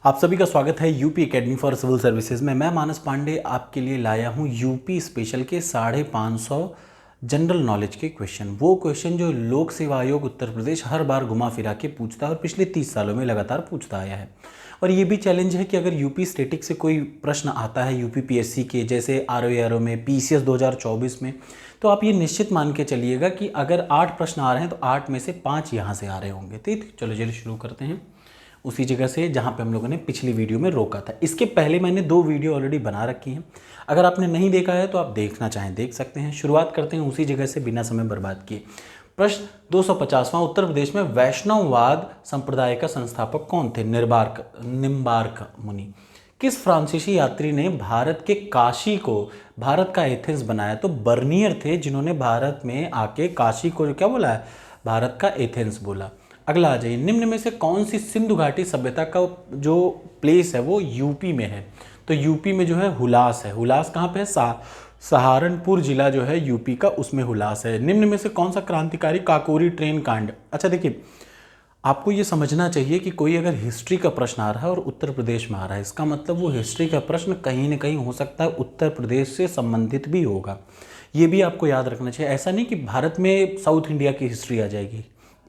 आप सभी का स्वागत है UP academy for civil services में। मैं मानस पांडे आपके लिए लाया हूं यूपी स्पेशल के 550 जनरल नॉलेज के क्वेश्चन। वो क्वेश्चन जो लोक सेवा आयोग उत्तर प्रदेश हर बार घुमा फिरा के पूछता है और पिछले 30 सालों में लगातार पूछता आया है। और ये भी चैलेंज है कि अगर यूपी स्टैटिक से कोई प्रश्न आता है यूपी पीएससी के, जैसे आरओ में, पीसीएस 2024 में, तो आप ये निश्चित मान के चलिएगा कि अगर 8 प्रश्न आ रहे हैं तो 8 में से 5 यहाँ से आ रहे होंगे। ठीक, चलो चलिए शुरू करते हैं उसी जगह से जहाँ पे हम लोगों ने पिछली वीडियो में रोका था। इसके पहले मैंने 2 वीडियो ऑलरेडी बना रखी हैं, अगर आपने नहीं देखा है तो आप देखना चाहें देख सकते हैं। शुरुआत करते हैं उसी जगह से बिना समय बर्बाद किए। प्रश्न 250वां, उत्तर प्रदेश में वैष्णववाद संप्रदाय का संस्थापक कौन थे? निम्बार्क मुनि। किस फ्रांसीसी यात्री ने भारत के काशी को भारत का एथेंस बनाया? तो बर्नियर थे, जिन्होंने भारत में आके काशी को क्या बोला है? भारत का एथेंस बोला। अगला आ जाइए, निम्न में से कौन सी सिंधु घाटी सभ्यता का जो प्लेस है वो यूपी में है? तो यूपी में जो है हुलास है। हुलास कहाँ पे है? सहारनपुर जिला जो है यूपी का, उसमें हुलास है। निम्न में से कौन सा क्रांतिकारी काकोरी ट्रेन कांड? अच्छा देखिए, आपको ये समझना चाहिए कि कोई अगर हिस्ट्री का प्रश्न आ रहा है और उत्तर प्रदेश में आ रहा है, इसका मतलब वो हिस्ट्री का प्रश्न कहीं ना कहीं हो सकता है उत्तर प्रदेश से संबंधित भी होगा। ये भी आपको याद रखना चाहिए। ऐसा नहीं कि भारत में साउथ इंडिया की हिस्ट्री आ जाएगी।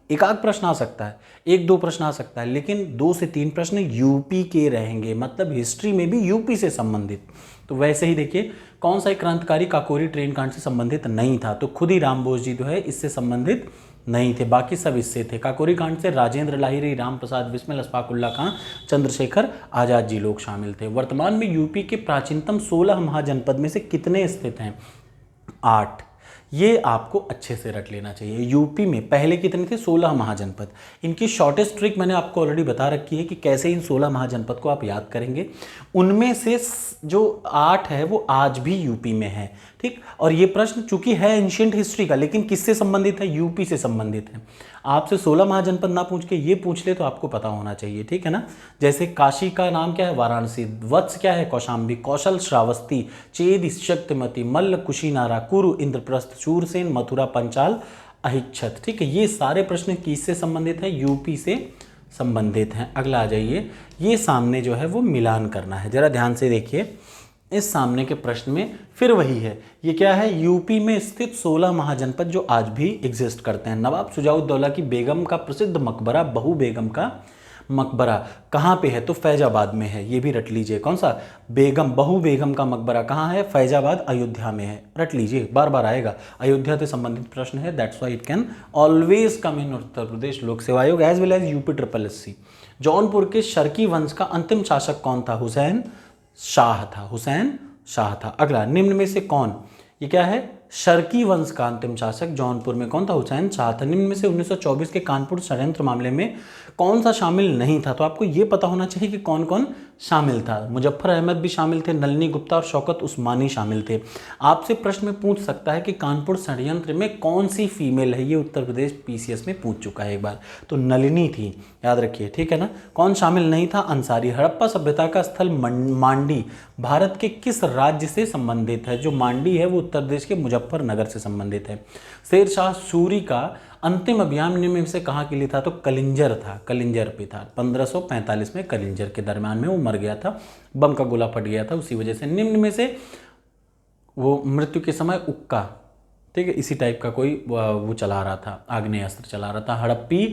एक आध प्रश्न आ सकता है, 1-2 प्रश्न आ सकता है, लेकिन 2 से 3 प्रश्न यूपी के रहेंगे, मतलब हिस्ट्री में भी यूपी से संबंधित। तो वैसे ही देखिए, कौन सा एक क्रांतिकारी काकोरी ट्रेन कांड से संबंधित नहीं था? तो खुद ही राम बोस जी जो है इससे संबंधित नहीं थे, बाकी सब इससे थे। काकोरी कांड से राजेंद्र लाहिरी, राम प्रसाद बिस्मिल, अशफाकुल्ला खां, चंद्रशेखर आजाद जी लोग शामिल थे। वर्तमान में यूपी के प्राचीनतम 16 महाजनपद में से कितने स्थित हैं? 8। ये आपको अच्छे से रट लेना चाहिए। यूपी में पहले कितने थे? 16 महाजनपद। इनकी शॉर्टेस्ट ट्रिक मैंने आपको ऑलरेडी बता रखी है कि कैसे इन 16 महाजनपद को आप याद करेंगे। उनमें से जो 8 है वो आज भी यूपी में है। ठीक, और ये प्रश्न चूंकि है एंशिएंट हिस्ट्री का, लेकिन किससे संबंधित है? यूपी से संबंधित है। आपसे 16 महाजनपद ना पूछ के ये पूछ ले तो आपको पता होना चाहिए, ठीक है ना। जैसे काशी का नाम क्या है? वाराणसी। वत्स क्या है? कौशाम्बी। कौशल श्रावस्ती। चेद शक्तिमती। मल्ल कुशीनारा। कुरु इंद्रप्रस्थ। शूरसेन मथुरा। पंचाल अहिच्छत। ठीक है, ये सारे प्रश्न किससे संबंधित है? यूपी से संबंधित हैं। अगला आ जाइए, ये सामने जो है वो मिलान करना है, जरा ध्यान से देखिए। इस सामने के प्रश्न में फिर वही है। ये क्या है? यूपी में स्थित 16 महाजनपद जो आज भी एग्जिस्ट करते हैं। नवाब शुजाउद्दौला की बेगम का प्रसिद्ध मकबरा, बहू बेगम का मकबरा कहाँ पे है? तो फैजाबाद में है। ये भी रट लीजिए। कौन सा? बहू बेगम का मकबरा कहाँ है? फैजाबाद, अयोध्या में है। रट लीजिए, बार बार आएगा। अयोध्या से संबंधित प्रश्न है, that's why it can always come in Uttar Pradesh Lok Seva Aayog as well as UP SSSC। Jaunpur के शर्की वंश का अंतिम शासक कौन था? हुसैन शाह था। हुसैन शाह था। अगला, निम्न में से कौन? ये क्या है? शर्की वंश का अंतिम शासक जौनपुर में कौन था? हुसैन शाह था। निम्न में से 1924 के कानपुर षड्यंत्र मामले में कौन सा शामिल नहीं था? तो आपको ये पता होना चाहिए कि कौन कौन शामिल था। मुजफ्फर अहमद भी शामिल थे, नलिनी गुप्ता और शौकत उस्मानी शामिल थे। आपसे प्रश्न में पूछ सकता है कि कानपुर षड्यंत्र में कौन सी फीमेल है? ये उत्तर प्रदेश पीसीएस में पूछ चुका है एक बार, तो नलिनी थी, याद रखिए, ठीक है ना। कौन शामिल नहीं था? अंसारी। हड़प्पा सभ्यता का स्थल मांडी भारत के किस राज्य से संबंधित है? जो मांडी है वो उत्तर प्रदेश के मुजफ्फरनगर से संबंधित है। शेर शाह सूरी का अंतिम अभियान निम्न में से कहाँ के लिए था? तो कलिंजर था, कलिंजर पे था। 1545 में कलिंजर के दरम्यान में वो मर गया था, बम का गोला फट गया था उसी वजह से। निम्न में से वो मृत्यु के समय उक्का, ठीक है, इसी टाइप का कोई वो चला रहा था, आग्नेयास्त्र चला रहा था। हड़प्पी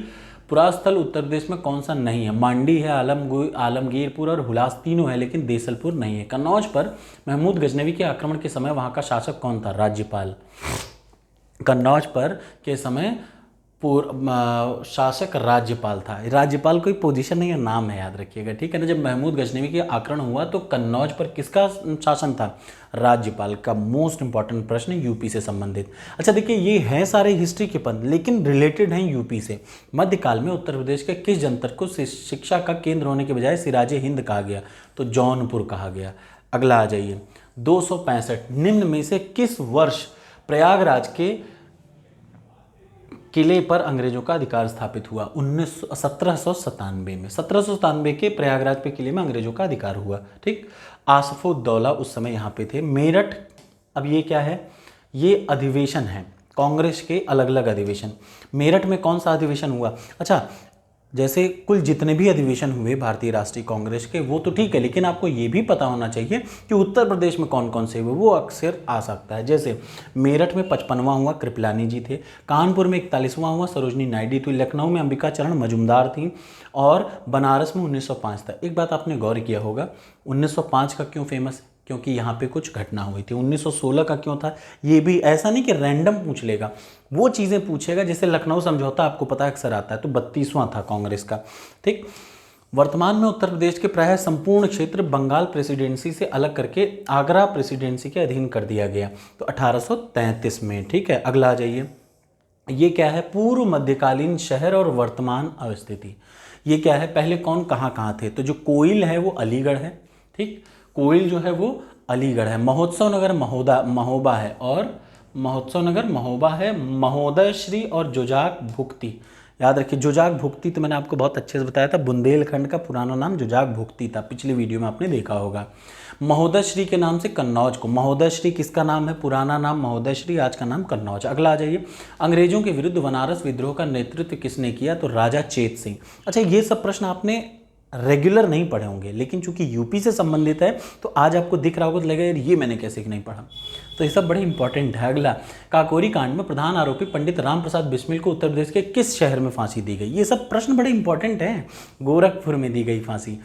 पुरास्थल उत्तर प्रदेश में कौन सा नहीं है? मांडी है, आलमगीरपुर और हुलास, तीनों है, लेकिन देसलपुर नहीं है। कन्नौज पर महमूद गजनवी के आक्रमण के समय वहाँ का शासक कौन था? राज्यपाल। कन्नौज पर के समय शासक राज्यपाल था। राज्यपाल कोई पोजीशन नहीं है, नाम है, याद रखिएगा, ठीक है ना। जब महमूद गजनवी के आक्रमण हुआ तो कन्नौज पर किसका शासन था? राज्यपाल का। मोस्ट इंपॉर्टेंट प्रश्न यूपी से संबंधित। अच्छा देखिए, ये हैं सारे हिस्ट्री के पद, लेकिन रिलेटेड हैं यूपी से। मध्यकाल में उत्तर प्रदेश के किस जनपद को शिक्षा का केंद्र होने के बजाय सिराजे हिंद कहा गया? तो जौनपुर कहा गया। अगला आ जाइए, 265, निम्न में से किस वर्ष प्रयागराज के किले पर अंग्रेजों का अधिकार स्थापित हुआ? 1797 में। 1797 के प्रयागराज पे किले में अंग्रेजों का अधिकार हुआ, ठीक। आसफुद्दौला उस समय यहाँ पे थे। मेरठ, अब ये क्या है? ये अधिवेशन है, कांग्रेस के अलग अलग अधिवेशन। मेरठ में कौन सा अधिवेशन हुआ? अच्छा, जैसे कुल जितने भी अधिवेशन हुए भारतीय राष्ट्रीय कांग्रेस के वो तो ठीक है, लेकिन आपको ये भी पता होना चाहिए कि उत्तर प्रदेश में कौन कौन से हुए, वो अक्सर आ सकता है। जैसे मेरठ में 55वां हुआ, कृपलानी जी थे। कानपुर में 41वां हुआ, सरोजनी नायडू थी। लखनऊ में अंबिका चरण मजूमदार थी। और बनारस में 1905 था। एक बात आपने गौर किया होगा, 1905 का क्यों फेमस है? क्योंकि यहाँ पे कुछ घटना हुई थी। 1916 का क्यों था? ये भी ऐसा नहीं कि रैंडम पूछ लेगा, वो चीज़ें पूछेगा। जैसे लखनऊ समझौता आपको पता है अक्सर आता है, तो 32वां था कांग्रेस का। ठीक। वर्तमान में उत्तर प्रदेश के प्राय संपूर्ण क्षेत्र बंगाल प्रेसिडेंसी से अलग करके आगरा प्रेसिडेंसी के अधीन कर दिया गया, तो 1833 में। ठीक है, अगला आ जाइए। ये क्या है? पूर्व मध्यकालीन शहर और वर्तमान अवस्थिति। ये क्या है? पहले कौन कहाँ कहाँ थे? तो जो कोइल है वो अलीगढ़ है। ठीक, कोइल जो है वो अलीगढ़ है। महोत्सव नगर महोबा है, और महोत्सव नगर महोबा है। महोदय श्री और जुजाक भुक्ति, याद रखिए। जुजाक भुक्ति तो मैंने आपको बहुत अच्छे से बताया था, बुंदेलखंड का पुराना नाम जुजाक भुक्ति था, पिछली वीडियो में आपने देखा होगा। महोदय श्री के नाम से कन्नौज को, महोदय श्री किसका नाम है? पुराना नाम महोदय श्री, आज का नाम कन्नौज। अगला आ जाइए। अंग्रेजों के विरुद्ध बनारस विद्रोह का नेतृत्व किसने किया? तो राजा चेत सिंह। अच्छा, ये सब प्रश्न आपने रेगुलर नहीं पढ़े होंगे, लेकिन चूंकि यूपी से संबंधित है तो आज आपको दिख रहा होगा तो लगेगा यार ये मैंने कैसे नहीं पढ़ा, तो ये सब बड़े इंपॉर्टेंट है। अगला, काकोरी कांड में प्रधान आरोपी पंडित राम प्रसाद बिस्मिल को उत्तर प्रदेश के किस शहर में फांसी दी गई? ये सब प्रश्न बड़े इंपॉर्टेंट हैं। गोरखपुर में दी गई फांसी।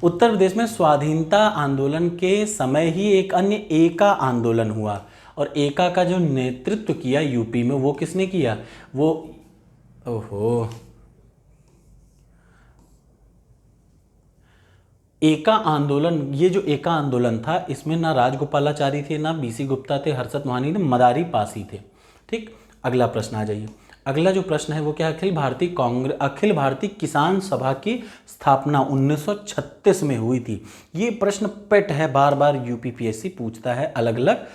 उत्तर प्रदेश में स्वाधीनता आंदोलन के समय ही एक अन्य एका आंदोलन हुआ, और एका का जो नेतृत्व किया यूपी में वो किसने किया? वो ओहो, एका आंदोलन, ये जो एका आंदोलन था इसमें ना राजगोपालाचारी थे, ना बीसी गुप्ता थे, हर्षद मोहानी थे, मदारी पासी थे। ठीक, अगला प्रश्न आ जाइए। अगला जो प्रश्न है वो क्या? अखिल भारतीय किसान सभा की स्थापना 1936 में हुई थी। ये प्रश्न पेट है, बार बार यूपीपीएससी पूछता है अलग अलग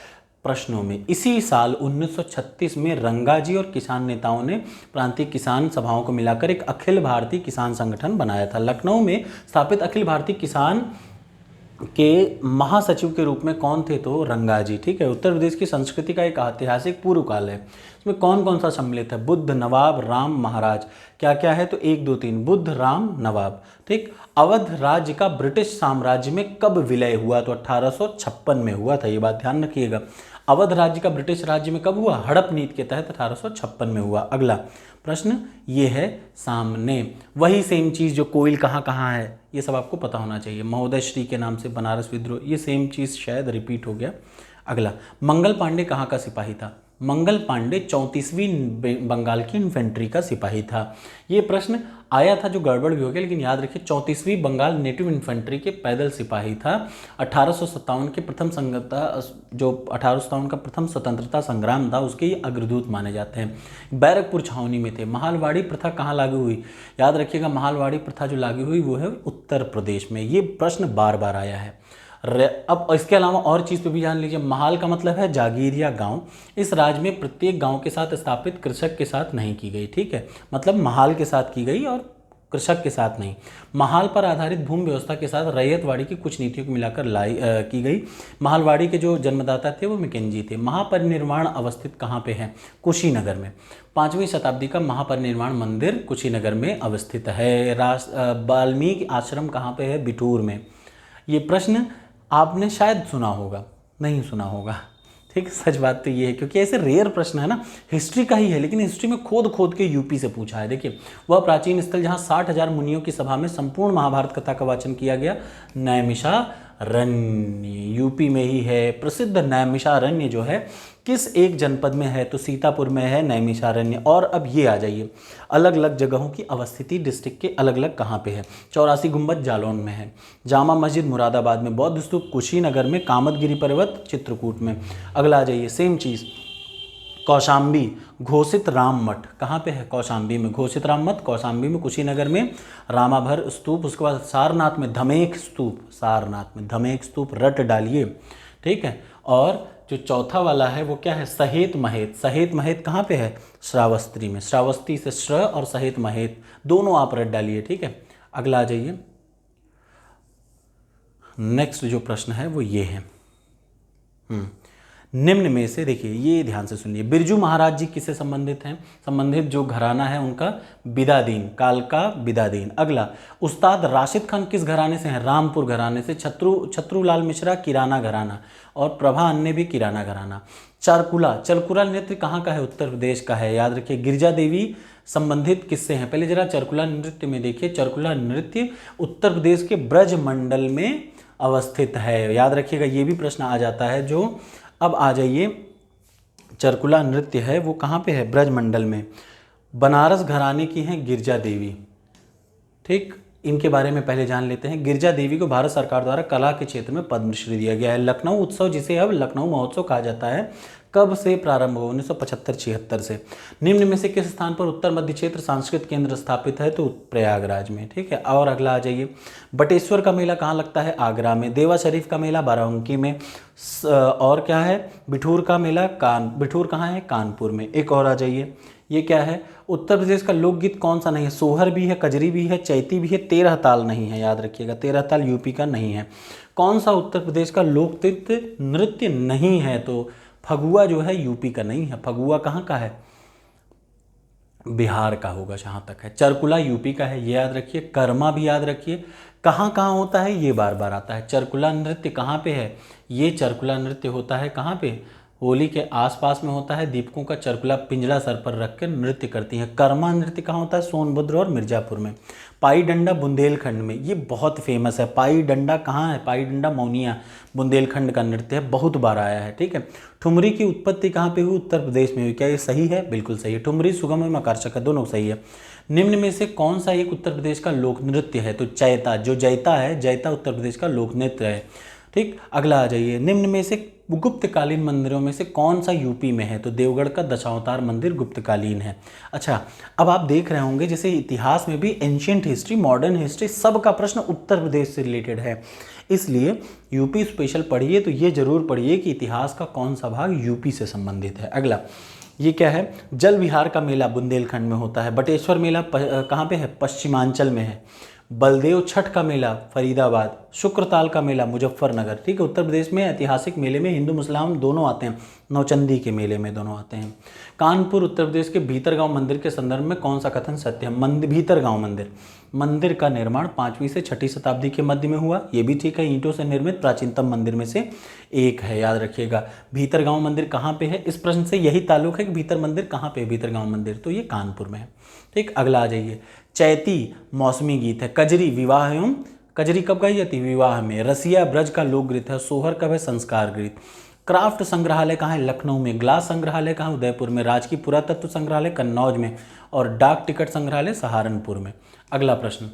प्रश्नों में। इसी साल 1936 में रंगाजी और किसान नेताओं ने प्रांतीय किसान सभाओं को मिलाकर एक अखिल भारतीय किसान संगठन बनाया था। लखनऊ में स्थापित अखिल भारतीय किसान के महासचिव के रूप में कौन थे? तो रंगाजी। ठीक है, उत्तर प्रदेश की संस्कृति का एक ऐतिहासिक पूर्व काल है। इसमें कौन कौन सा सम्मिलित है? बुद्ध, नवाब, राम, महाराज। क्या क्या है? तो 1 2 3, बुद्ध, राम, नवाब। ठीक, अवध राज्य का ब्रिटिश साम्राज्य में कब विलय हुआ? तो 1856 में हुआ था, ये बात ध्यान रखिएगा। अवध राज्य का ब्रिटिश राज्य में कब हुआ? हड़प नीति के तहत 1856 में हुआ। अगला प्रश्न ये है सामने, वही सेम चीज़ जो कोइल कहाँ कहाँ है ये सब आपको पता होना चाहिए। महोदय श्री के नाम से बनारस विद्रोह, ये सेम चीज़ शायद रिपीट हो गया। अगला, मंगल पांडे कहाँ का सिपाही था? मंगल पांडे 34वीं बंगाल की इन्फेंट्री का सिपाही था। ये प्रश्न आया था जो गड़बड़ भी हो गया, लेकिन याद रखिए 34वीं बंगाल नेटिव इन्फेंट्री के पैदल सिपाही था। 1857 के प्रथम जो 1857 का प्रथम स्वतंत्रता संग्राम था उसके ये अग्रदूत माने जाते हैं। बैरकपुर छावनी में थे। महालवाड़ी प्रथा कहाँ लागू हुई? याद रखिएगा, महालवाड़ी प्रथा जो लागू हुई वो है उत्तर प्रदेश में। ये प्रश्न बार बार आया है। अब इसके अलावा और चीज़ पे भी जान लीजिए। महाल का मतलब है जागीर या गांव। इस राज्य में प्रत्येक गांव के साथ स्थापित कृषक के साथ नहीं की गई। ठीक है, मतलब महाल के साथ की गई और कृषक के साथ नहीं। महाल पर आधारित भूमि व्यवस्था के साथ रैयतवाड़ी की कुछ नीतियों को मिलाकर की गई। महालवाड़ी के जो जन्मदाता थे वो मैकेंजी थे। महापरिनिर्वाण अवस्थित कहाँ पे है? कुशीनगर में। 5वीं शताब्दी का महापरिनिर्वाण मंदिर कुशीनगर में अवस्थित है। वाल्मीकि आश्रम कहाँ पे है? बिठूर में। ये प्रश्न आपने शायद सुना होगा, नहीं सुना होगा। ठीक, सच बात तो ये है क्योंकि ऐसे रेयर प्रश्न है ना, हिस्ट्री का ही है, लेकिन हिस्ट्री में खोद खोद के यूपी से पूछा है। देखिए, वह प्राचीन स्थल जहाँ 60,000 मुनियों की सभा में संपूर्ण महाभारत कथा का वाचन किया गया, नैमिषारण्य यूपी में ही है। प्रसिद्ध नैमिषारण्य जो है किस एक जनपद में है? तो सीतापुर में है नैमिषारण्य। और अब ये आ जाइए, अलग अलग जगहों की अवस्थिति डिस्ट्रिक्ट के अलग अलग कहाँ पे है? 84 गुंबद जालौन में है। जामा मस्जिद मुरादाबाद में। बौद्ध स्तूप कुशीनगर में। कामतगिरी पर्वत चित्रकूट में। अगला आ जाइए, सेम चीज़, कौशाम्बी घोषित राम मठ कहाँ पे है? कौशाम्बी में। घोषित राम मठ कौशाम्बी में, कुशीनगर में। रामाभर स्तूप, उसके बाद सारनाथ में धमेख स्तूप, सारनाथ में धमेख स्तूप, रट डालिए। ठीक है, और जो चौथा वाला है वो क्या है? सहेत महेत। सहेत महेत कहाँ पे है? श्रावस्ती में। श्रावस्ती से श्र और सहेत महेत दोनों आप रट डालिए। ठीक है, अगला आ जाइए। नेक्स्ट जो प्रश्न है वो ये है, निम्न में से देखिए, ये ध्यान से सुनिए, बिरजू महाराज जी किससे संबंधित हैं? संबंधित जो घराना है उनका बिदादीन, कालका बिदादीन। अगला, उस्ताद राशिद खान किस घराने से हैं? रामपुर घराने से। छत्रुलाल मिश्रा किराना घराना, और प्रभा अन्य भी किराना घराना। चारकुला, चरकुला नृत्य कहाँ का है? उत्तर प्रदेश का है, याद रखिए। गिरजा देवी संबंधित किससे हैं? पहले जरा चरकुला नृत्य में देखिए, चरकुला नृत्य उत्तर प्रदेश के ब्रज मंडल में अवस्थित है, याद रखिएगा, ये भी प्रश्न आ जाता है जो। अब आ जाइए, चरकुला नृत्य है वो कहाँ पे है? ब्रज मंडल में। बनारस घराने की हैं गिरजा देवी, ठीक, इनके बारे में पहले जान लेते हैं। गिरजा देवी को भारत सरकार द्वारा कला के क्षेत्र में पद्मश्री दिया गया है। लखनऊ उत्सव, जिसे अब लखनऊ महोत्सव कहा जाता है, कब से प्रारंभ हुआ? 1975-76 से। निम्न में से किस स्थान पर उत्तर मध्य क्षेत्र सांस्कृतिक केंद्र स्थापित है? तो प्रयागराज में, ठीक है। और अगला आ जाइए, बटेश्वर का मेला कहाँ लगता है? आगरा में। देवा शरीफ का मेला बाराबंकी में। और क्या है? बिठूर का मेला बिठूर कहाँ है? कानपुर में। एक और आ जाइए, ये क्या है? उत्तर प्रदेश का लोकगीत कौन सा नहीं है? सोहर भी है, कजरी भी है, चैती भी है, तेरह ताल नहीं है, याद रखिएगा, तेरह ताल यूपी का नहीं है। कौन सा उत्तर प्रदेश का लोक नृत्य नहीं है? तो फगुआ जो है यूपी का नहीं है। फगुआ कहाँ का है? बिहार का होगा जहाँ तक है। चरकुला यूपी का है, ये याद रखिए। कर्मा भी याद रखिए। कहाँ कहाँ होता है? ये बार बार आता है। चरकुला नृत्य कहाँ पे है? ये चरकुला नृत्य होता है कहाँ पे? होली के आसपास में होता है। दीपकों का चरकुला पिंजड़ा सर पर रख कर नृत्य करती हैं। कर्मा नृत्य कहाँ होता है? सोनभद्र और मिर्जापुर में। पाई डंडा बुंदेलखंड में, ये बहुत फेमस है। पाई डंडा कहाँ है? पाई डंडा मौनिया बुंदेलखंड का नृत्य है, बहुत बार आया है, ठीक है। ठुमरी की उत्पत्ति कहाँ पे हुई? उत्तर प्रदेश में हुई। क्या ये सही है? बिल्कुल सही है। ठुमरी, सुगम एवं आकर्षक है, दोनों सही है। निम्न में से कौन सा एक उत्तर प्रदेश का लोक नृत्य है? तो चैता, जो जैता है, जैता उत्तर प्रदेश का लोक नृत्य है, ठीक। अगला आ जाइए, निम्न में से गुप्तकालीन मंदिरों में से कौन सा यूपी में है? तो देवगढ़ का दशावतार मंदिर गुप्तकालीन है। अच्छा, अब आप देख रहे होंगे जैसे इतिहास में भी एंशियंट हिस्ट्री, मॉडर्न हिस्ट्री, सब का प्रश्न उत्तर प्रदेश से रिलेटेड है, इसलिए यूपी स्पेशल पढ़िए तो ये जरूर पढ़िए कि इतिहास का कौन सा भाग यूपी से संबंधित है। अगला, ये क्या है? जल विहार का मेला बुंदेलखंड में होता है। बटेश्वर मेला कहाँ पे है? पश्चिमांचल में है। बलदेव छठ का मेला फरीदाबाद। शुक्रताल का मेला मुजफ्फरनगर, ठीक है। उत्तर प्रदेश में ऐतिहासिक मेले में हिंदू मुस्लिम दोनों आते हैं, नौचंदी के मेले में दोनों आते हैं। कानपुर उत्तर प्रदेश के भीतरगांव मंदिर के संदर्भ में कौन सा कथन सत्य है? भीतरगांव मंदिर का निर्माण 5वीं से 6ठी शताब्दी के मध्य में हुआ, ये भी ठीक है। ईंटों से निर्मित प्राचीनतम मंदिर में से एक है, याद रखिएगा। भीतरगांव मंदिर कहाँ पे है? इस प्रश्न से यही ताल्लुक है कि भीतर मंदिर कहाँ पे है, भीतरगांव मंदिर, तो ये कानपुर में है, ठीक। अगला आ जाइए, चैती मौसमी गीत है। कजरी विवाह एवं, कजरी कब गाई जाती है? विवाह में। रसिया ब्रज का लोक गीत है। सोहर कब है? संस्कार गीत। क्राफ्ट संग्रहालय कहाँ है? लखनऊ में। ग्लास संग्रहालय कहाँ? उदयपुर में। राजकीय पुरातत्व संग्रहालय कन्नौज में, और डाक टिकट संग्रहालय सहारनपुर में। अगला प्रश्न,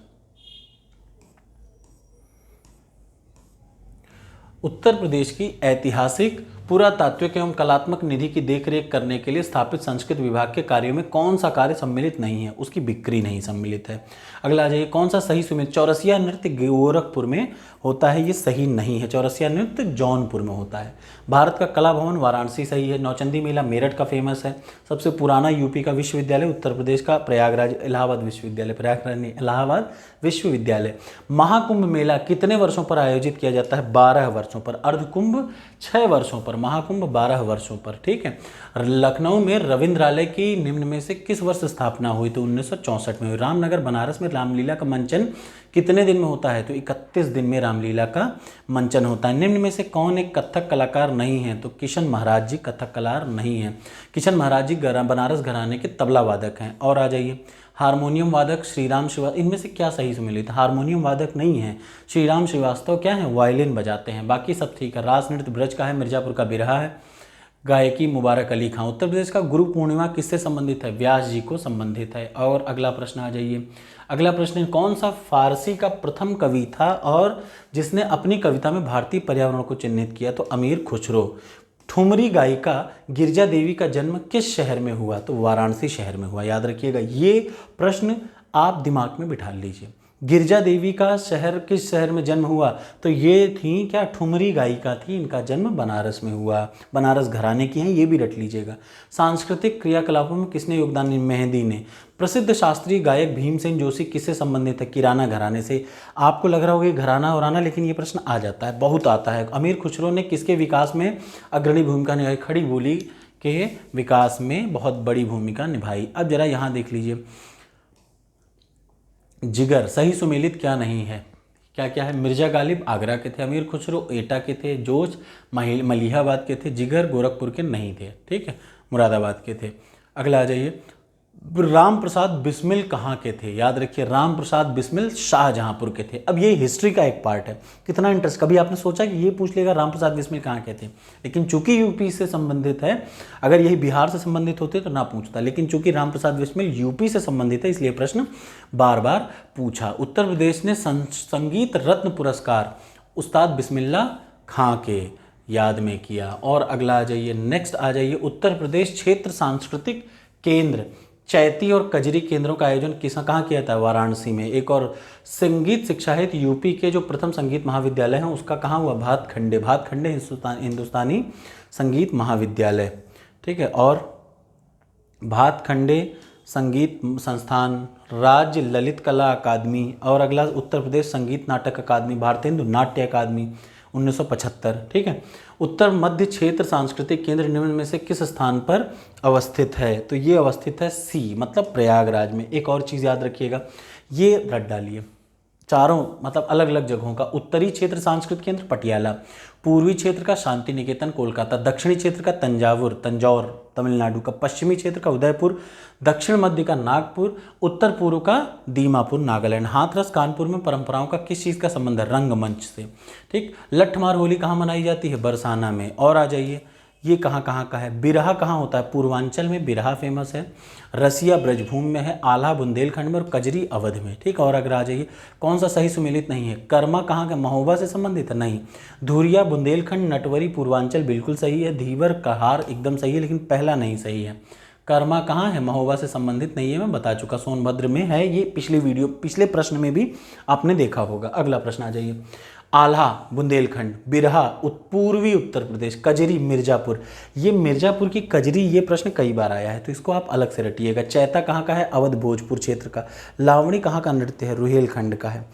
उत्तर प्रदेश की ऐतिहासिक पुरातात्विक एवं कलात्मक निधि की देखरेख करने के लिए स्थापित संस्कृत विभाग के कार्यों में कौन सा कार्य सम्मिलित नहीं है? उसकी बिक्री नहीं सम्मिलित है। अगला आ जाइए, कौन सा सही सुमित? चौरसिया नृत्य गोरखपुर में होता है, ये सही नहीं है। चौरसिया नृत्य जौनपुर में होता है। भारत का कला भवन वाराणसी सही है। नौचंदी मेला मेरठ का फेमस है। सबसे पुराना यूपी का विश्वविद्यालय उत्तर प्रदेश का प्रयागराज, इलाहाबाद विश्वविद्यालय, प्रयागराज नहीं, इलाहाबाद विश्वविद्यालय। महाकुंभ मेला कितने वर्षों पर आयोजित किया जाता है? 12 वर्षों पर। अर्धकुंभ 6 वर्षों पर, महाकुंभ 12 वर्षों पर, ठीक है। लखनऊ में रविंद्रालय की निम्न में से किस वर्ष स्थापना हुई? तो 1964 में हुई। रामनगर बनारस में रामलीला का मंचन कितने दिन में होता है? तो 31 दिन में रामलीला का मंचन होता है। निम्न में से कौन एक कथक कलाकार नहीं है? तो किशन महाराज जी कथक कलाकार नहीं है। किशन महाराज जी बनारस घराने के तबला वादक हैं। और आ जाइए, हारमोनियम वादक श्रीराम श्रीवास्तव, इनमें से क्या सही सम्मिलित? हारमोनियम वादक नहीं है। श्रीराम श्रीवास्तव क्या है? वायलिन बजाते हैं। बाकी सब ठीक है। रास नृत्य ब्रज का है, मिर्जापुर का बिरहा है। गायकी मुबारक अली खां। उत्तर प्रदेश का गुरु पूर्णिमा किससे संबंधित है? व्यास जी को संबंधित है। और अगला प्रश्न आ जाइए, अगला प्रश्न, कौन सा फारसी का प्रथम कवि था और जिसने अपनी कविता में भारतीय पर्यावरण को चिन्हित किया? तो अमीर खुसरो। ठुमरी गायिका गिरजा देवी का जन्म किस शहर में हुआ? तो वाराणसी शहर में हुआ, याद रखिएगा। ये प्रश्न आप दिमाग में बिठा लीजिए। गिरजा देवी का शहर किस शहर में जन्म हुआ? तो ये थी क्या, ठुमरी गायिका थी, इनका जन्म बनारस में हुआ, बनारस घराने की हैं, ये भी रट लीजिएगा। सांस्कृतिक क्रियाकलापों में किसने योगदान दिया? मेहंदी ने। प्रसिद्ध शास्त्रीय गायक भीमसेन जोशी किससे संबंधित है? किराना घराने से। आपको लग रहा होगा घराना वराना, लेकिन ये प्रश्न आ जाता है, बहुत आता है। अमीर खुसरो ने किसके विकास में अग्रणी भूमिका निभाई? खड़ी बोली के विकास में बहुत बड़ी भूमिका निभाई। अब जरा यहाँ देख लीजिए, जिगर सही सुमेलित क्या नहीं है? क्या क्या है? मिर्जा गालिब आगरा के थे, अमीर खुसरो एटा के थे, जोश मलिहाबाद के थे, जिगर गोरखपुर के नहीं थे, ठीक है, मुरादाबाद के थे। अगला आ जाइए, राम प्रसाद बिस्मिल कहाँ के थे? याद रखिए, राम प्रसाद बिस्मिल शाहजहांपुर के थे। अब ये हिस्ट्री का एक पार्ट है, कितना इंटरेस्ट, कभी आपने सोचा कि ये पूछ लेगा राम प्रसाद बिस्मिल कहाँ के थे? लेकिन चूंकि यूपी से संबंधित है, अगर यही बिहार से संबंधित होते तो ना पूछता, लेकिन चूंकि राम प्रसाद बिस्मिल यूपी से संबंधित है, इसलिए प्रश्न बार बार पूछा। उत्तर प्रदेश ने संगीत रत्न पुरस्कार उस्ताद बिस्मिल्ला खां के याद में किया। और अगला आ जाइए, नेक्स्ट आ जाइए, उत्तर प्रदेश क्षेत्र सांस्कृतिक केंद्र चैती और कजरी केंद्रों का आयोजन कहाँ किया था? वाराणसी में। एक और, संगीत शिक्षा हेतु यूपी के जो प्रथम संगीत महाविद्यालय हैं उसका कहाँ हुआ? भातखंडे। भातखंडे हिंदुस्तानी संगीत महाविद्यालय, ठीक है। और भातखंडे संगीत संस्थान, राज्य ललित कला अकादमी। और अगला, उत्तर प्रदेश संगीत नाटक अकादमी, भारतेंदु नाट्य अकादमी 1975, ठीक है। उत्तर मध्य क्षेत्र सांस्कृतिक केंद्र निम्न में से किस स्थान पर अवस्थित है? तो ये अवस्थित है सी, मतलब प्रयागराज में। एक और चीज़ याद रखिएगा, ये रट डालिए, चारों मतलब अलग अलग जगहों का। उत्तरी क्षेत्र सांस्कृतिक केंद्र पटियाला, पूर्वी क्षेत्र का शांति निकेतन कोलकाता, दक्षिणी क्षेत्र का तंजौर तमिलनाडु का, पश्चिमी क्षेत्र का उदयपुर, दक्षिण मध्य का नागपुर, उत्तर पूर्व का दीमापुर नागालैंड। हाथरस कानपुर में परंपराओं का किस चीज़ का संबंध है? रंगमंच से, ठीक। लठमार होली कहाँ मनाई जाती है? बरसाना में। और आ जाइए, ये कहाँ कहाँ का है? बिरहा कहाँ होता है? पूर्वांचल में बिरहा फेमस है, रसिया ब्रजभूमि में है, आल्हा बुंदेलखंड में और कजरी अवध में, ठीक। और अगर आ जाइए, कौन सा सही सुमेलित नहीं है? कर्मा कहाँ का? महोबा से संबंधित है? नहीं। धुरिया बुंदेलखंड, नटवरी पूर्वांचल बिल्कुल सही है, धीवर कहार एकदम सही है, लेकिन पहला नहीं सही है। कर्मा कहाँ है? महोबा से संबंधित नहीं है, मैं बता चुका, सोनभद्र में है। ये पिछले प्रश्न में भी आपने देखा होगा। अगला प्रश्न आ जाइए, आल्हा बुंदेलखंड, बिरहा पूर्वी उत्तर प्रदेश, कजरी मिर्जापुर। ये मिर्जापुर की कजरी, ये प्रश्न कई बार आया है, तो इसको आप अलग से रटिएगा। चैता कहाँ का है? अवध भोजपुर क्षेत्र का। लावणी कहाँ का नृत्य है? रुहेलखंड का है।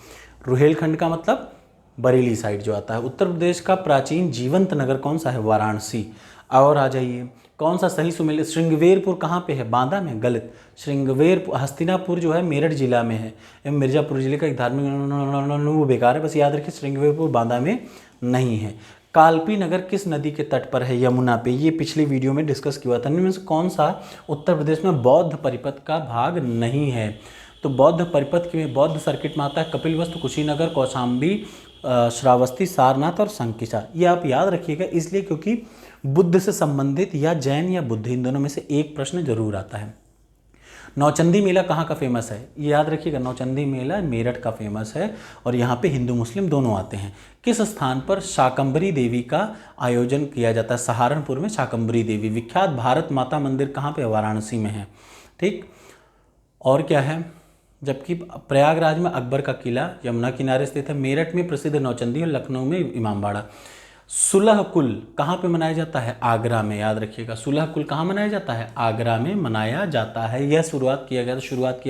रुहेलखंड का मतलब बरेली साइड जो आता है। उत्तर प्रदेश का प्राचीन जीवंत नगर कौन सा है? वाराणसी। और आ जाइए, कौन सा सही सुमेलित? श्रृंगवेरपुर कहाँ पे है? बांदा में। गलत। श्रृंगवेरपुर, हस्तिनापुर जो है मेरठ जिला में है, एवं मिर्जापुर जिले का एक धार्मिक, वो बेकार है, बस याद रखिए श्रृंगवेरपुर बांदा में नहीं है। कालपी नगर किस नदी के तट पर है? यमुना पे। ये पिछली वीडियो में डिस्कस किया था। इनमें से कौन सा उत्तर प्रदेश में बौद्ध परिपथ का भाग नहीं है? तो बौद्ध परिपथ में बौद्ध सर्किट में आता है कपिलवस्तु, कुशीनगर, कौशाम्बी, श्रावस्ती, सारनाथ और संकिसा। ये आप याद रखिएगा, इसलिए क्योंकि बुद्ध से संबंधित या जैन या बुद्ध, इन दोनों में से एक प्रश्न जरूर आता है। नौचंदी मेला कहाँ का फेमस है? ये याद रखिएगा, नौचंदी मेला मेरठ का फेमस है, और यहाँ पे हिंदू मुस्लिम दोनों आते हैं। किस स्थान पर शाकंभरी देवी का आयोजन किया जाता है? सहारनपुर में शाकंभरी देवी। विख्यात भारत माता मंदिर कहाँ पे? वाराणसी में है, ठीक। और क्या है? जबकि प्रयागराज में अकबर का किला यमुना किनारे स्थित है, मेरठ में प्रसिद्ध नौचंदी और लखनऊ में इमामबाड़ा। सुलह कुल कहाँ पे मनाया जाता है? आगरा में। याद रखिएगा, सुलह कुल कहाँ मनाया जाता है? आगरा में मनाया जाता है। यह शुरुआत किया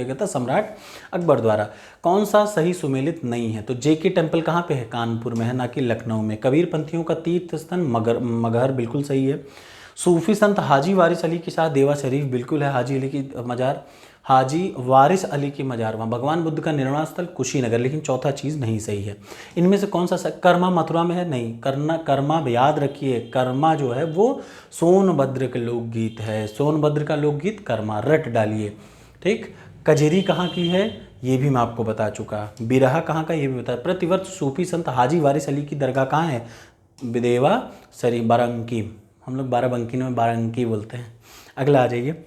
गया था सम्राट अकबर द्वारा। कौन सा सही सुमेलित नहीं है? तो जेके टेम्पल कहाँ पे है? कानपुर में है, ना कि लखनऊ में। कबीर पंथियों का तीर्थ स्थान मगहर बिल्कुल सही है। सूफी संत हाजी वारिस अली के साथ देवा शरीफ बिल्कुल है, हाजी अली की मजार, हाजी वारिस अली की मजार वहाँ। भगवान बुद्ध का निर्वाण स्थल कुशीनगर, लेकिन चौथा चीज़ नहीं सही है। इनमें से कौन सा कर्मा मथुरा में है? नहीं। कर्मा याद रखिए, कर्मा जो है वो सोनभद्र के लोकगीत है, सोनभद्र का लोकगीत कर्मा, रट डालिए, ठीक। कजरी कहाँ की है? ये भी मैं आपको बता चुका। बिरहा कहाँ का? ये भी बता। प्रतिवर्ष सूफी संत हाजी वारिस अली की दरगाह कहाँ है? देवा सरी बाराबंकी, हम लोग बाराबंकी में बाराबंकी बोलते हैं। अगला आ जाइए,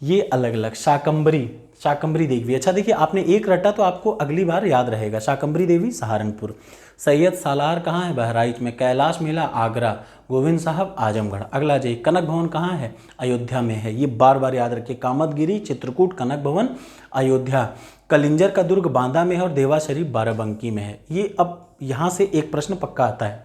ये अलग अलग शाकंभरी शाकंभरी देवी। अच्छा देखिए, आपने एक रटा तो आपको अगली बार याद रहेगा। शाकंभरी देवी सहारनपुर, सैयद सालार कहाँ है, बहराइच में, कैलाश मेला आगरा, गोविंद साहब आजमगढ़। अगला जाइए, कनक भवन कहाँ है, अयोध्या में है, ये बार बार याद रखिए। कामतगिरी, चित्रकूट, कनक भवन, अयोध्या। कलिंजर का दुर्ग बांदा में है और देवा शरीफ बाराबंकी में है। ये अब यहाँ से एक प्रश्न पक्का आता है।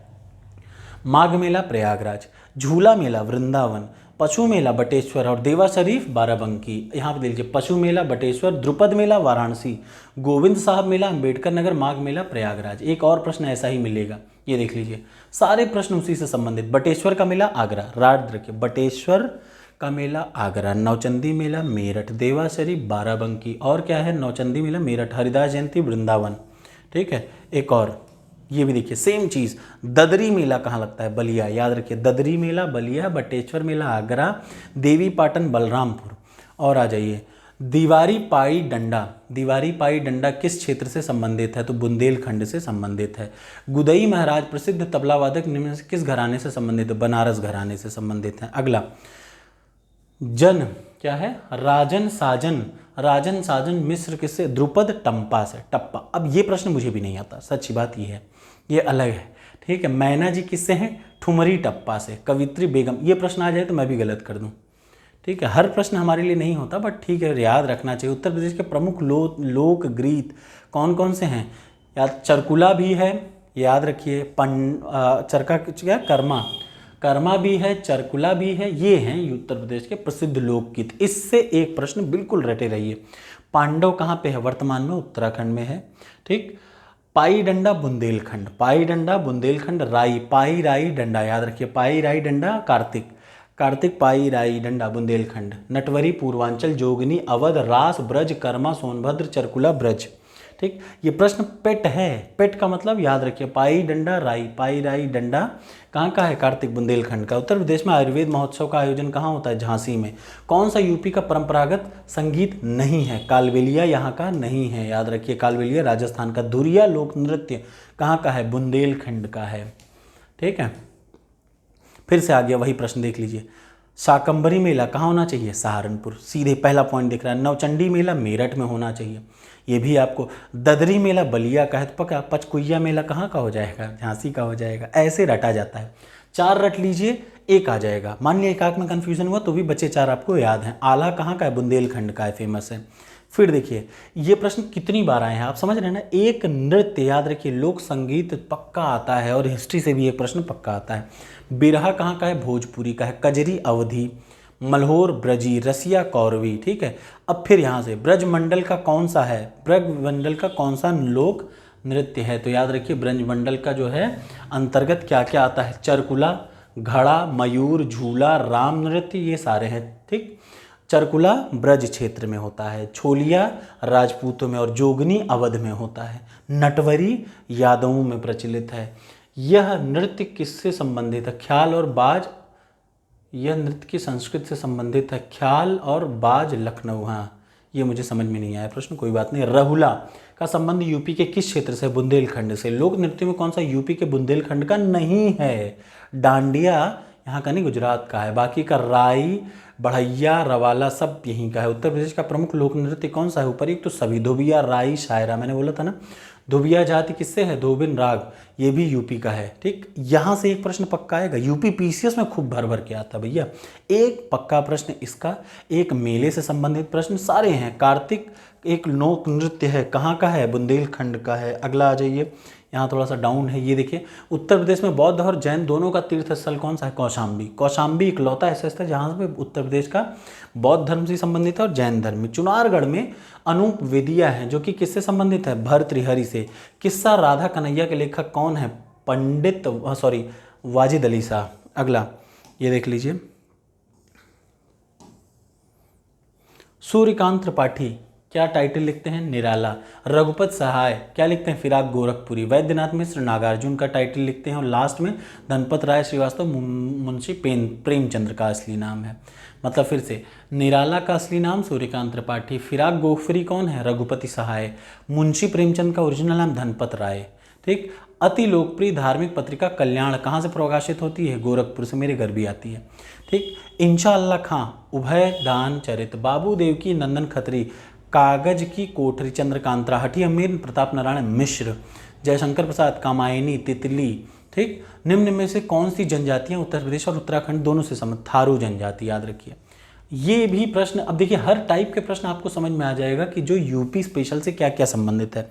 माघ मेला प्रयागराज, झूला मेला वृंदावन, पशु मेला बटेश्वर और देवा शरीफ बाराबंकी। यहाँ पे देखिए, पशु मेला बटेश्वर, द्रुपद मेला वाराणसी, गोविंद साहब मेला अम्बेडकर नगर, माघ मेला प्रयागराज। एक और प्रश्न ऐसा ही मिलेगा, ये देख लीजिए, सारे प्रश्न उसी से संबंधित। बटेश्वर का मेला आगरा, याद रखिए, बटेश्वर का मेला आगरा। नौचंदी मेला मेरठ, देवा शरीफ बाराबंकी। और क्या है, नौचंदी मेला मेरठ, हरिदास जयंती वृंदावन। ठीक है, एक और ये भी देखिए, सेम चीज़। ददरी मेला कहाँ लगता है, बलिया, याद रखिए, ददरी मेला बलिया, बटेश्वर मेला आगरा, देवी पाटन बलरामपुर। और आ जाइए, दीवारी पाई डंडा, दीवारी पाई डंडा किस क्षेत्र से संबंधित है, तो बुंदेलखंड से संबंधित है। गुदई महाराज प्रसिद्ध तबला वादक निम्न से किस घराने से संबंधित है, बनारस घराने से संबंधित है। अगला, जन क्या है, राजन साजन, राजन साजन मिस्र किससे, द्रुपद टम्पा से, टप्पा। अब ये प्रश्न मुझे भी नहीं आता, सच्ची बात ये है, ये अलग है। ठीक है, मैना जी किससे हैं, ठुमरी टप्पा से। कवित्री बेगम, ये प्रश्न आ जाए तो मैं भी गलत कर दूं। ठीक है, हर प्रश्न हमारे लिए नहीं होता, बट ठीक है, याद रखना चाहिए। उत्तर प्रदेश के प्रमुख लोक गीत कौन कौन से हैं, याद, चरकुला भी है, याद रखिए, चरका क्या, कर्मा भी है, चरकुला भी है, ये हैं उत्तर प्रदेश के प्रसिद्ध लोकगीत। इससे एक प्रश्न बिल्कुल रटे रहिए। पांडव कहाँ पे है, वर्तमान में उत्तराखंड में है। ठीक, पाई डंडा बुंदेलखंड, पाई डंडा बुंदेलखंड। राई, पाई राई डंडा, याद रखिए, पाई राई डंडा कार्तिक, कार्तिक पाई राई डंडा बुंदेलखंड। नटवरी पूर्वांचल, जोगनी अवध, रास ब्रज, कर्मा सोनभद्र, चरकुला ब्रज। ठीक, ये प्रश्न पेट है, पेट का मतलब याद रखिए, पाई डंडा राई, पाई राई डंडा कहाँ का है, कार्तिक बुंदेलखंड का। उत्तर प्रदेश में आयुर्वेद महोत्सव का आयोजन कहाँ होता है, झांसी में। कौन सा यूपी का परंपरागत संगीत नहीं है, कालबेलिया यहाँ का नहीं है, याद रखिए, कालबेलिया राजस्थान का। धुरिया लोक नृत्य कहाँ का है, बुंदेलखंड का है। ठीक है, फिर से आ गया वही प्रश्न, देख लीजिए। शाकंभरी मेला कहाँ होना चाहिए, सहारनपुर, सीधे पहला पॉइंट दिख रहा है। नवचंडी मेला मेरठ में होना चाहिए, ये भी आपको। ददरी मेला बलिया का है तो पक्का। पचकुइया मेला कहाँ का हो जाएगा, झांसी का हो जाएगा। ऐसे रटा जाता है, 4 रट लीजिए, एक आ जाएगा। मान लिया एक में कन्फ्यूजन हुआ तो भी बचे 4 आपको याद हैं। आला कहाँ का है, बुंदेलखंड का है, फेमस है। फिर देखिए, ये प्रश्न कितनी बार आए हैं, आप समझ रहे हैं ना। एक नृत्य, याद रखिए, लोक संगीत पक्का आता है, और हिस्ट्री से भी एक प्रश्न पक्का आता है। बिरहा कहाँ का है, भोजपुरी का है। कजरी अवधी, मल्होर ब्रजी, रसिया कौरवी। ठीक है, अब फिर यहाँ से ब्रजमंडल का कौन सा है, ब्रजमंडल का कौन सा लोक नृत्य है, तो याद रखिए, ब्रजमंडल का जो है अंतर्गत क्या क्या आता है, चरकुला, घड़ा, मयूर, झूला, राम नृत्य, ये सारे हैं। ठीक, चरकुला ब्रज क्षेत्र में होता है, छोलिया राजपूतों में, और जोगनी अवध में होता है। नटवरी यादवों में प्रचलित है। यह नृत्य किससे संबंधित है, ख्याल और बाज, यह नृत्य की संस्कृत से संबंधित है। ख्याल और बाज लखनऊ, हाँ, ये मुझे समझ में नहीं आया प्रश्न, कोई बात नहीं। रहुला का संबंध यूपी के किस क्षेत्र से, बुंदेलखंड से। लोक नृत्य में कौन सा यूपी के बुंदेलखंड का नहीं है। डांडिया यहाँ का नहीं, गुजरात का है। बाकी का राई, बढ़ैया, रवाला सब यहीं का है। उत्तर प्रदेश का प्रमुख लोक नृत्य कौन सा है, ऊपर एक तो सभी, धोबिया, राई, शायरा, मैंने बोला था ना। धोबिया जाति किससे है, धोबिन राग, ये भी यूपी का है। ठीक, यहाँ से एक प्रश्न पक्का आएगा, यूपी पीसीएस में खूब भर भर के आता भैया। एक पक्का प्रश्न इसका, एक मेले से संबंधित प्रश्न सारे हैं। कार्तिक एक लोक नृत्य है, कहाँ का है, बुंदेलखंड का है। अगला आ जाइए, यहाँ थोड़ा सा डाउन है, ये देखिए, उत्तर प्रदेश में बौद्ध और जैन दोनों का तीर्थ स्थल कौन सा है, कौशाम्बी। कौशाम्बी इकलौता ऐसा स्थल जहाँ पे उत्तर प्रदेश का बौद्ध धर्म से संबंधित है और जैन धर्म में। चुनारगढ़ में अनूप वेदिया है, जो कि किससे संबंधित है, भर्तृहरि से। किस्सा राधा कन्हैया के लेखक कौन है, पंडित वाजिद अली शाह। अगला ये देख लीजिए, सूर्यकांत त्रिपाठी क्या टाइटल लिखते हैं, निराला। रघुपत सहाय क्या लिखते हैं, फिराक गोरखपुरी। वैद्यनाथ मिश्र नागार्जुन का टाइटल लिखते हैं, और लास्ट में धनपत राय श्रीवास्तव मुंशी प्रेमचंद्र का असली नाम है। मतलब फिर से, निराला का असली नाम सूर्यकांत त्रिपाठी, फिराक गोरखपुरी कौन है, रघुपति सहाय, मुंशी प्रेमचंद का ओरिजिनल नाम धनपत राय। ठीक, अति लोकप्रिय धार्मिक पत्रिका कल्याण कहाँ से प्रकाशित होती है, गोरखपुर से, मेरे घर भी आती है। ठीक, इंशाअल्लाह खां, उभय दान चरित, बाबू देवकी नंदन खत्री कागज की कोठरी चंद्रकांत राहटी, अमीर प्रताप नारायण मिश्र, जयशंकर प्रसाद, कामायनी, तितली। ठीक, निम्न में से कौन सी जनजातियां उत्तर प्रदेश और उत्तराखंड दोनों से संबंधित? थारू जनजाति, याद रखिए। ये भी प्रश्न, अब देखिए हर टाइप के प्रश्न आपको समझ में आ जाएगा कि जो यूपी स्पेशल से क्या क्या संबंधित है।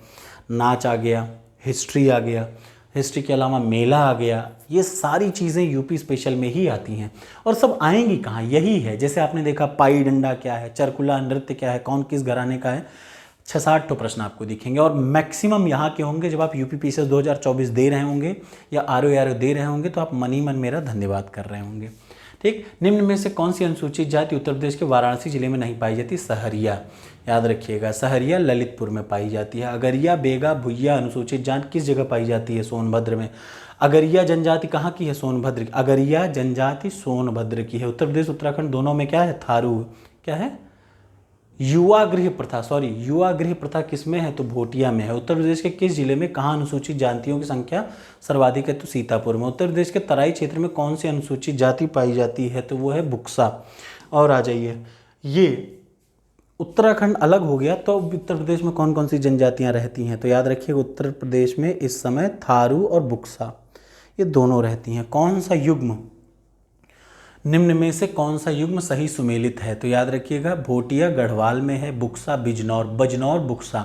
नाच आ गया, हिस्ट्री आ गया, हिस्ट्री के अलावा मेला आ गया, ये सारी चीज़ें यूपी स्पेशल में ही आती हैं। और सब आएंगी कहाँ, यही है। जैसे आपने देखा पाई डंडा क्या है, चरकुला नृत्य क्या है, कौन किस घराने का है, 6-7 तो प्रश्न आपको दिखेंगे। और मैक्सिमम यहाँ के होंगे जब आप यूपी पीसीएस 2024 दे रहे होंगे या आरओ दे रहे होंगे, तो आप मन ही मन मेरा धन्यवाद कर रहे होंगे। ठीक, निम्न में से कौन सी अनुसूचित जाति उत्तर प्रदेश के वाराणसी जिले में नहीं पाई जाती? सहरिया, याद रखिएगा। सहरिया ललितपुर में पाई जाती है। अगरिया, बेगा, भुइया अनुसूचित जाति किस जगह पाई जाती है? सोनभद्र में। अगरिया जनजाति कहाँ की है? सोनभद्र की। अगरिया जनजाति सोनभद्र की है। उत्तर प्रदेश उत्तराखंड दोनों में क्या है? थारू। क्या है? युवा गृह प्रथा, युवा गृह प्रथा किस में है? तो भोटिया में है। उत्तर प्रदेश के किस जिले में कहाँ अनुसूचित जातियों की संख्या सर्वाधिक है? तो सीतापुर में। उत्तर प्रदेश के तराई क्षेत्र में कौन सी अनुसूचित जाति पाई जाती है? तो वो है बुक्सा। और आ जाइए, ये उत्तराखंड अलग हो गया तो उत्तर प्रदेश में कौन कौन सी जनजातियां रहती हैं? तो याद रखिए उत्तर प्रदेश में इस समय थारू और बुक्सा ये दोनों रहती हैं। कौन सा युग्म, निम्न में से कौन सा युग्म सही सुमेलित है? तो याद रखिएगा भोटिया गढ़वाल में है, बुक्सा बिजनौर, बजनौर बुक्सा।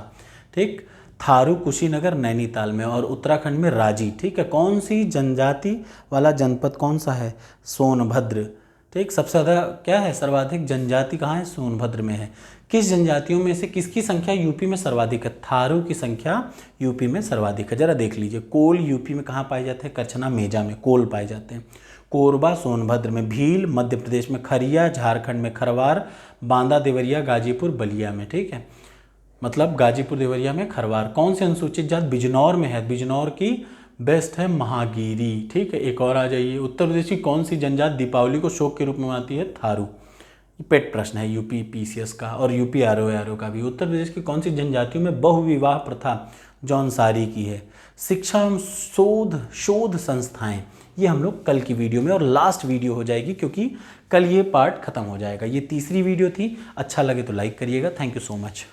ठीक, थारू कुशीनगर नैनीताल में, और उत्तराखंड में रांची। ठीक है, कौन सी जनजाति वाला जनपद कौन सा है? सोनभद्र। ठीक, सबसे ज़्यादा क्या है? सर्वाधिक जनजाति कहाँ है? सोनभद्र में है। किस जनजातियों में से किसकी संख्या यूपी में सर्वाधिक है? थारू की संख्या यूपी में सर्वाधिक है। जरा देख लीजिए, कोल यूपी में कहाँ पाए जाते हैं? कच्छना मेजा में कोल पाए जाते हैं। कोरबा सोनभद्र में, भील मध्य प्रदेश में, खरिया झारखंड में, खरवार बांदा देवरिया गाजीपुर बलिया में। ठीक है, मतलब गाजीपुर देवरिया में खरवार। कौन से अनुसूचित जाति बिजनौर में है? बिजनौर की बेस्ट है महागिरी। ठीक है, एक और आ जाइए, उत्तर प्रदेश की कौन सी जनजाति दीपावली को शोक के रूप में मनाती है? थारू। पेट प्रश्न है यूपी पीसीएस का और यूपी आरओ का भी। उत्तर प्रदेश की कौन सी जनजातियों में बहुविवाह प्रथा जौनसारी की है? शिक्षा एवं शोध संस्थाएं, ये हम लोग कल की वीडियो में और लास्ट वीडियो हो जाएगी, क्योंकि कल ये पार्ट खत्म हो जाएगा। ये तीसरी वीडियो थी। अच्छा लगे तो लाइक करिएगा। Thank you so much.